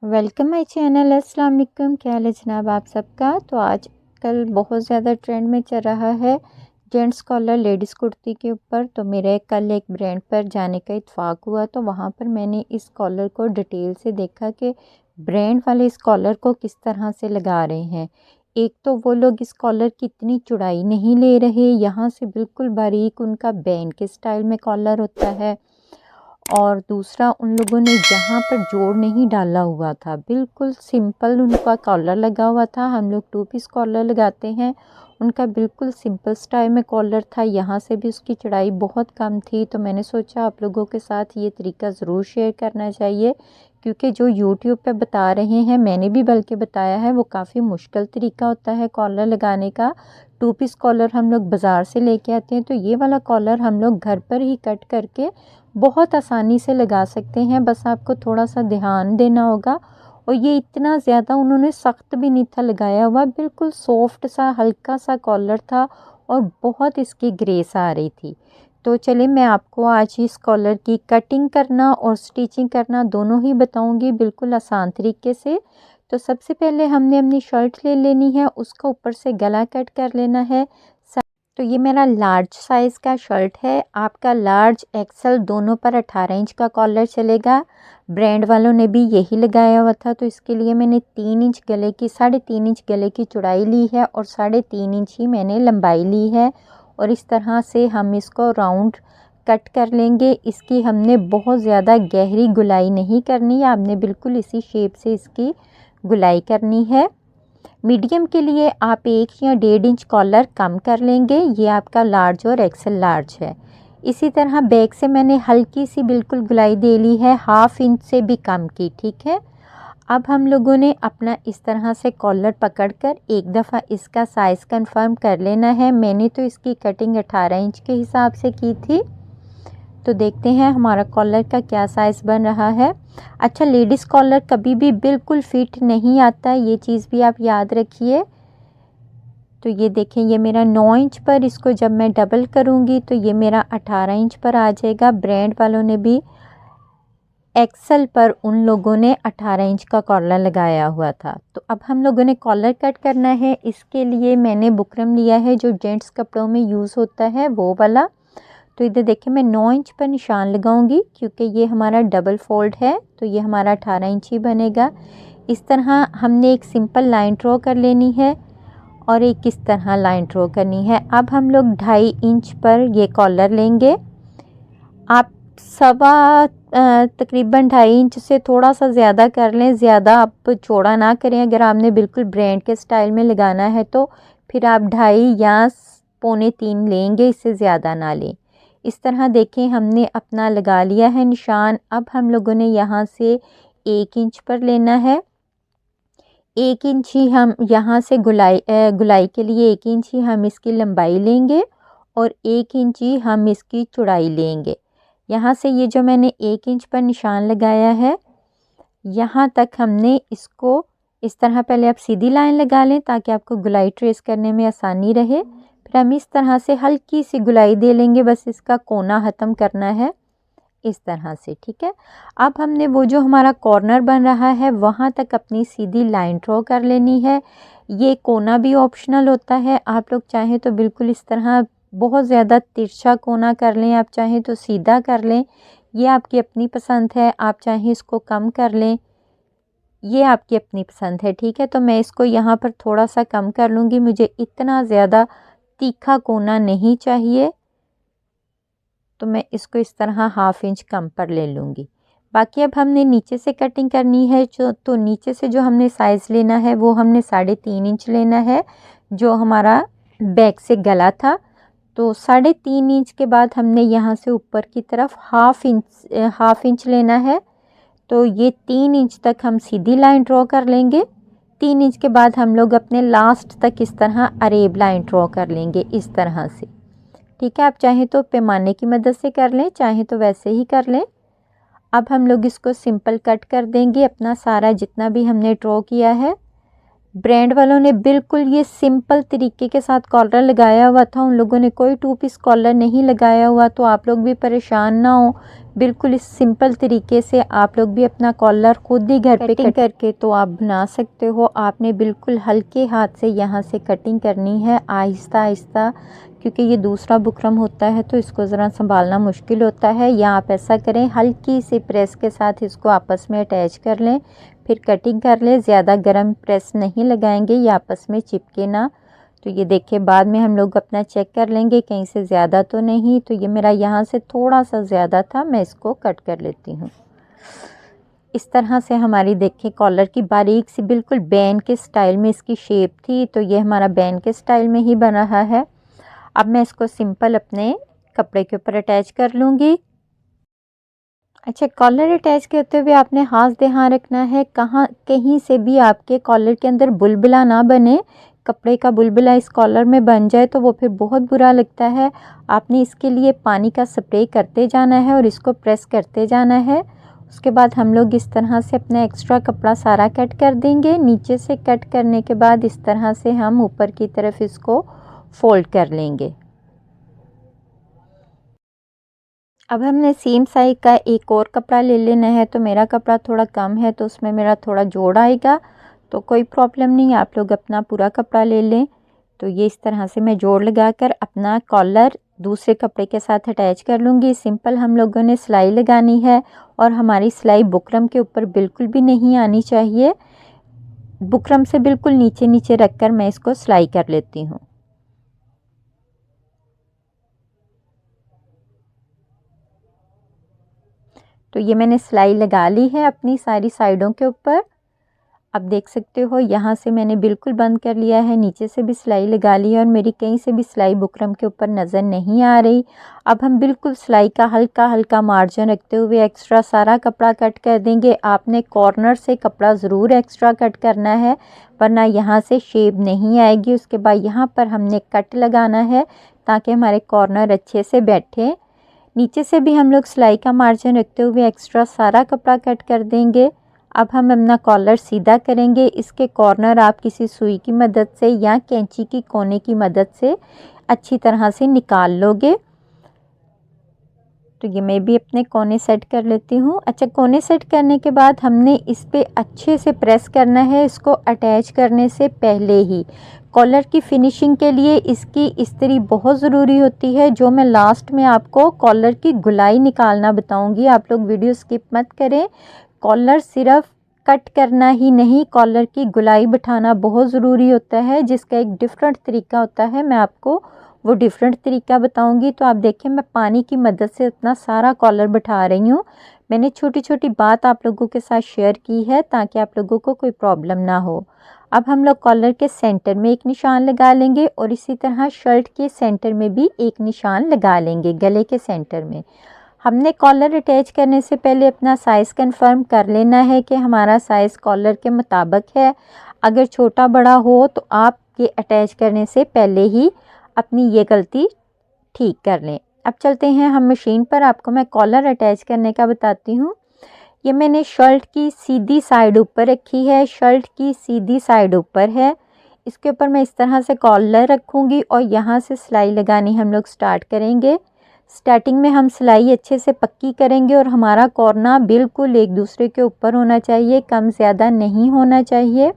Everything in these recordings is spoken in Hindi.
Welcome my channel. अस्सलाम वालेकुम। क्या हाल है जनाब आप सबका। तो आज कल बहुत ज़्यादा ट्रेंड में चल रहा है जेंट्स कॉलर लेडीज़ कुर्ती के ऊपर। तो मेरे कल एक ब्रांड पर जाने का इत्फाक हुआ, तो वहाँ पर मैंने इस कॉलर को डिटेल से देखा कि ब्रांड वाले इस कॉलर को किस तरह से लगा रहे हैं। एक तो वो लोग इस कॉलर की इतनी चौड़ाई नहीं ले रहे, यहाँ से बिल्कुल बारीक उनका बैंड के स्टाइल में कॉलर होता है। और दूसरा, उन लोगों ने यहाँ पर जोड़ नहीं डाला हुआ था, बिल्कुल सिंपल उनका कॉलर लगा हुआ था। हम लोग 2 पीस कॉलर लगाते हैं, उनका बिल्कुल सिंपल स्टाइल में कॉलर था। यहाँ से भी उसकी चौड़ाई बहुत कम थी। तो मैंने सोचा आप लोगों के साथ ये तरीका ज़रूर शेयर करना चाहिए, क्योंकि जो यूट्यूब पे बता रहे हैं, मैंने भी बल्कि बताया है, वो काफ़ी मुश्किल तरीका होता है कॉलर लगाने का। 2 पीस कॉलर हम लोग बाज़ार से लेके आते हैं, तो ये वाला कॉलर हम लोग घर पर ही कट करके बहुत आसानी से लगा सकते हैं। बस आपको थोड़ा सा ध्यान देना होगा। और ये इतना ज़्यादा उन्होंने सख्त भी नहीं था लगाया हुआ, बिल्कुल सॉफ्ट सा हल्का सा कॉलर था और बहुत इसकी ग्रेस आ रही थी। तो चलिए मैं आपको आज इस कॉलर की कटिंग करना और स्टिचिंग करना दोनों ही बताऊंगी बिल्कुल आसान तरीके से। तो सबसे पहले हमने अपनी शर्ट ले लेनी है, उसका ऊपर से गला कट कर लेना है। तो ये मेरा लार्ज साइज़ का शर्ट है। आपका लार्ज एक्सेल दोनों पर 18 इंच का कॉलर चलेगा। ब्रांड वालों ने भी यही लगाया हुआ था। तो इसके लिए मैंने 3 इंच गले की 3.5 इंच गले की चौड़ाई ली है और 3.5 इंच ही मैंने लंबाई ली है। और इस तरह से हम इसको राउंड कट कर लेंगे। इसकी हमने बहुत ज़्यादा गहरी गुलाई नहीं करनी, आपने बिल्कुल इसी शेप से इसकी गुलाई करनी है। मीडियम के लिए आप 1 या 1.5 इंच कॉलर कम कर लेंगे। ये आपका लार्ज और एक्सेल लार्ज है। इसी तरह बैक से मैंने हल्की सी बिल्कुल गुलाई दे ली है, 1/2 इंच से भी कम की, ठीक है। अब हम लोगों ने अपना इस तरह से कॉलर पकड़कर एक दफ़ा इसका साइज़ कंफर्म कर लेना है। मैंने तो इसकी कटिंग 18 इंच के हिसाब से की थी। तो देखते हैं हमारा कॉलर का क्या साइज़ बन रहा है। अच्छा, लेडीज़ कॉलर कभी भी बिल्कुल फिट नहीं आता, ये चीज़ भी आप याद रखिए। तो ये देखें, ये मेरा 9 इंच पर, इसको जब मैं डबल करूँगी तो ये मेरा 18 इंच पर आ जाएगा। ब्रांड वालों ने भी एक्सेल पर उन लोगों ने 18 इंच का कॉलर लगाया हुआ था। तो अब हम लोगों ने कॉलर कट करना है। इसके लिए मैंने बुकरम लिया है, जो जेंट्स कपड़ों में यूज़ होता है वो वाला। तो इधर देखिए मैं 9 इंच पर निशान लगाऊंगी, क्योंकि ये हमारा डबल फोल्ड है, तो ये हमारा 18 इंच ही बनेगा। इस तरह हमने एक सिंपल लाइन ड्रॉ कर लेनी है और एक इस तरह लाइन ड्रॉ करनी है। अब हम लोग 2.5 इंच पर ये कॉलर लेंगे। आप तकरीबन 2.5 इंच से थोड़ा सा ज़्यादा कर लें, ज़्यादा आप चौड़ा ना करें। अगर आपने बिल्कुल ब्रांड के स्टाइल में लगाना है तो फिर आप 2.5 या 2.25 लेंगे, इससे ज़्यादा ना लें। इस तरह देखें हमने अपना लगा लिया है निशान। अब हम लोगों ने यहाँ से 1 इंच पर लेना है। 1 इंच ही हम यहाँ से गुलाई के लिए 1 इंच ही हम इसकी लंबाई लेंगे और 1 इंच ही हम इसकी चौड़ाई लेंगे। यहाँ से ये जो मैंने 1 इंच पर निशान लगाया है, यहाँ तक हमने इसको इस तरह, पहले आप सीधी लाइन लगा लें ताकि आपको गुलाई ट्रेस करने में आसानी रहे। फिर हम इस तरह से हल्की सी गुलाई दे लेंगे, बस इसका कोना ख़त्म करना है इस तरह से, ठीक है। अब हमने वो जो हमारा कॉर्नर बन रहा है वहाँ तक अपनी सीधी लाइन ड्रॉ कर लेनी है। ये कोना भी ऑप्शनल होता है, आप लोग चाहें तो बिल्कुल इस तरह बहुत ज़्यादा तिरछा कोना कर लें, आप चाहें तो सीधा कर लें, ये आपकी अपनी पसंद है। आप चाहें इसको कम कर लें, ये आपकी अपनी पसंद है, ठीक है। तो मैं इसको यहाँ पर थोड़ा सा कम कर लूँगी, मुझे इतना ज़्यादा तीखा कोना नहीं चाहिए, तो मैं इसको इस तरह 1/2 इंच कम पर ले लूँगी। बाकी अब हमने नीचे से कटिंग करनी है, तो नीचे से जो हमने साइज़ लेना है वो हमने 3.5 इंच लेना है, जो हमारा बैक से गला था। तो 3.5 इंच के बाद हमने यहाँ से ऊपर की तरफ 1/2 इंच लेना है। तो ये 3 इंच तक हम सीधी लाइन ड्रॉ कर लेंगे। 3 इंच के बाद हम लोग अपने लास्ट तक इस तरह अरेब लाइन ड्रॉ कर लेंगे इस तरह से, ठीक है। आप चाहें तो पैमाने की मदद से कर लें, चाहें तो वैसे ही कर लें। अब हम लोग इसको सिंपल कट कर देंगे, अपना सारा जितना भी हमने ड्रॉ किया है। ब्रांड वालों ने बिल्कुल ये सिंपल तरीके के साथ कॉलर लगाया हुआ था, उन लोगों ने कोई 2 पीस कॉलर नहीं लगाया हुआ। तो आप लोग भी परेशान ना हो, बिल्कुल इस सिंपल तरीके से आप लोग भी अपना कॉलर खुद ही घर पे कटिंग करके तो आप बना सकते हो। आपने बिल्कुल हल्के हाथ से यहाँ से कटिंग करनी है, आहिस्ता आहिस्ता, क्योंकि ये दूसरा बुकरम होता है तो इसको ज़रा संभालना मुश्किल होता है। या आप ऐसा करें, हल्की सी प्रेस के साथ इसको आपस में अटैच कर लें, फिर कटिंग कर लें। ज़्यादा गर्म प्रेस नहीं लगाएंगे, ये आपस में चिपके ना। तो ये देखिए, बाद में हम लोग अपना चेक कर लेंगे कहीं से ज़्यादा तो नहीं। तो ये मेरा यहाँ से थोड़ा सा ज़्यादा था, मैं इसको कट कर लेती हूँ। इस तरह से हमारी देखिए कॉलर की बारीक सी बिल्कुल बैन के स्टाइल में इसकी शेप थी, तो ये हमारा बैन के स्टाइल में ही बन रहा है। अब मैं इसको सिंपल अपने कपड़े के ऊपर अटैच कर लूँगी। अच्छा, कॉलर अटैच करते हुए आपने खास ध्यान रखना है कहीं से भी आपके कॉलर के अंदर बुलबुला ना बने। कपड़े का बुलबुला इस कॉलर में बन जाए तो वो फिर बहुत बुरा लगता है। आपने इसके लिए पानी का स्प्रे करते जाना है और इसको प्रेस करते जाना है। उसके बाद हम लोग इस तरह से अपना एक्स्ट्रा कपड़ा सारा कट कर देंगे। नीचे से कट करने के बाद इस तरह से हम ऊपर की तरफ इसको फोल्ड कर लेंगे। अब हमने सेम साइज का एक और कपड़ा ले लेना है। तो मेरा कपड़ा थोड़ा कम है तो उसमें मेरा थोड़ा जोड़ आएगा, तो कोई प्रॉब्लम नहीं, आप लोग अपना पूरा कपड़ा ले लें। तो ये इस तरह से मैं जोड़ लगाकर अपना कॉलर दूसरे कपड़े के साथ अटैच कर लूँगी। सिंपल हम लोगों ने सिलाई लगानी है और हमारी सिलाई बुकरम के ऊपर बिल्कुल भी नहीं आनी चाहिए। बुकरम से बिल्कुल नीचे नीचे रखकर मैं इसको सिलाई कर लेती हूँ। तो ये मैंने सिलाई लगा ली है अपनी सारी साइडों के ऊपर। अब देख सकते हो यहाँ से मैंने बिल्कुल बंद कर लिया है, नीचे से भी सिलाई लगा ली है और मेरी कहीं से भी सिलाई बुकरम के ऊपर नज़र नहीं आ रही। अब हम बिल्कुल सिलाई का हल्का हल्का मार्जिन रखते हुए एक्स्ट्रा सारा कपड़ा कट कर देंगे। आपने कॉर्नर से कपड़ा ज़रूर एक्स्ट्रा कट करना है, वरना यहाँ से शेप नहीं आएगी। उसके बाद यहाँ पर हमने कट लगाना है ताकि हमारे कॉर्नर अच्छे से बैठे। नीचे से भी हम लोग सिलाई का मार्जिन रखते हुए एक्स्ट्रा सारा कपड़ा कट कर देंगे। अब हम अपना कॉलर सीधा करेंगे। इसके कॉर्नर आप किसी सुई की मदद से या कैंची की कोने की मदद से अच्छी तरह से निकाल लोगे। तो ये मैं भी अपने कोने सेट कर लेती हूँ। अच्छा, कोने सेट करने के बाद हमने इस पे अच्छे से प्रेस करना है, इसको अटैच करने से पहले ही। कॉलर की फिनिशिंग के लिए इसकी इस्त्री बहुत ज़रूरी होती है, जो मैं लास्ट में आपको कॉलर की गुलाई निकालना बताऊंगी। आप लोग वीडियो स्किप मत करें। कॉलर सिर्फ कट करना ही नहीं, कॉलर की गुलाई बिठाना बहुत ज़रूरी होता है, जिसका एक डिफरेंट तरीका होता है। मैं आपको वो डिफरेंट तरीका बताऊंगी। तो आप देखें, मैं पानी की मदद से अपना सारा कॉलर बिठा रही हूँ। मैंने छोटी छोटी बात आप लोगों के साथ शेयर की है ताकि आप लोगों को कोई प्रॉब्लम ना हो। अब हम लोग कॉलर के सेंटर में एक निशान लगा लेंगे और इसी तरह शर्ट के सेंटर में भी एक निशान लगा लेंगे। गले के सेंटर में हमने कॉलर अटैच करने से पहले अपना साइज़ कंफर्म कर लेना है कि हमारा साइज़ कॉलर के मुताबिक है। अगर छोटा बड़ा हो तो आप ये अटैच करने से पहले ही अपनी ये गलती ठीक कर लें। अब चलते हैं हम मशीन पर। आपको मैं कॉलर अटैच करने का बताती हूँ। ये मैंने शर्ट की सीधी साइड ऊपर रखी है, शर्ट की सीधी साइड ऊपर है। इसके ऊपर मैं इस तरह से कॉलर रखूँगी और यहाँ से सिलाई लगानी हम लोग स्टार्ट करेंगे। स्टार्टिंग में हम सिलाई अच्छे से पक्की करेंगे और हमारा कॉर्ना बिल्कुल एक दूसरे के ऊपर होना चाहिए, कम ज़्यादा नहीं होना चाहिए।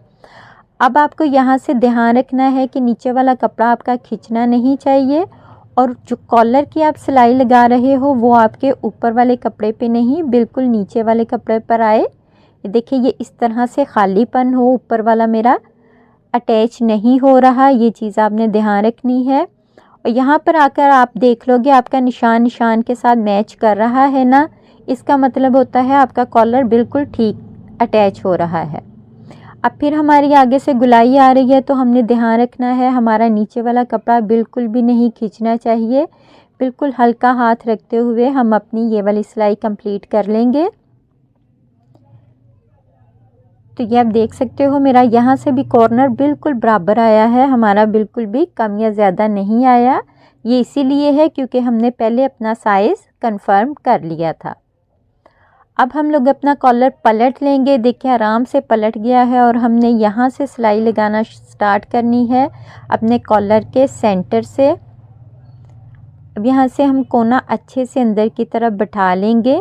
अब आपको यहाँ से ध्यान रखना है कि नीचे वाला कपड़ा आपका खींचना नहीं चाहिए और जो कॉलर की आप सिलाई लगा रहे हो वो आपके ऊपर वाले कपड़े पे नहीं, बिल्कुल नीचे वाले कपड़े पर आए। देखिए, ये इस तरह से खालीपन हो, ऊपर वाला मेरा अटैच नहीं हो रहा, ये चीज़ आपने ध्यान रखनी है। और यहाँ पर आकर आप देख लोगे आपका निशान निशान के साथ मैच कर रहा है ना, इसका मतलब होता है आपका कॉलर बिल्कुल ठीक अटैच हो रहा है। अब फिर हमारी आगे से गुलाई आ रही है तो हमने ध्यान रखना है हमारा नीचे वाला कपड़ा बिल्कुल भी नहीं खींचना चाहिए। बिल्कुल हल्का हाथ रखते हुए हम अपनी ये वाली सिलाई कंप्लीट कर लेंगे। तो ये आप देख सकते हो मेरा यहाँ से भी कॉर्नर बिल्कुल बराबर आया है, हमारा बिल्कुल भी कम या ज़्यादा नहीं आया। ये इसीलिए है क्योंकि हमने पहले अपना साइज़ कंफर्म कर लिया था। अब हम लोग अपना कॉलर पलट लेंगे। देखिए, आराम से पलट गया है और हमने यहाँ से सिलाई लगाना स्टार्ट करनी है अपने कॉलर के सेंटर से। अब यहाँ से हम कोना अच्छे से अंदर की तरफ बिठा लेंगे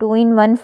2 in 1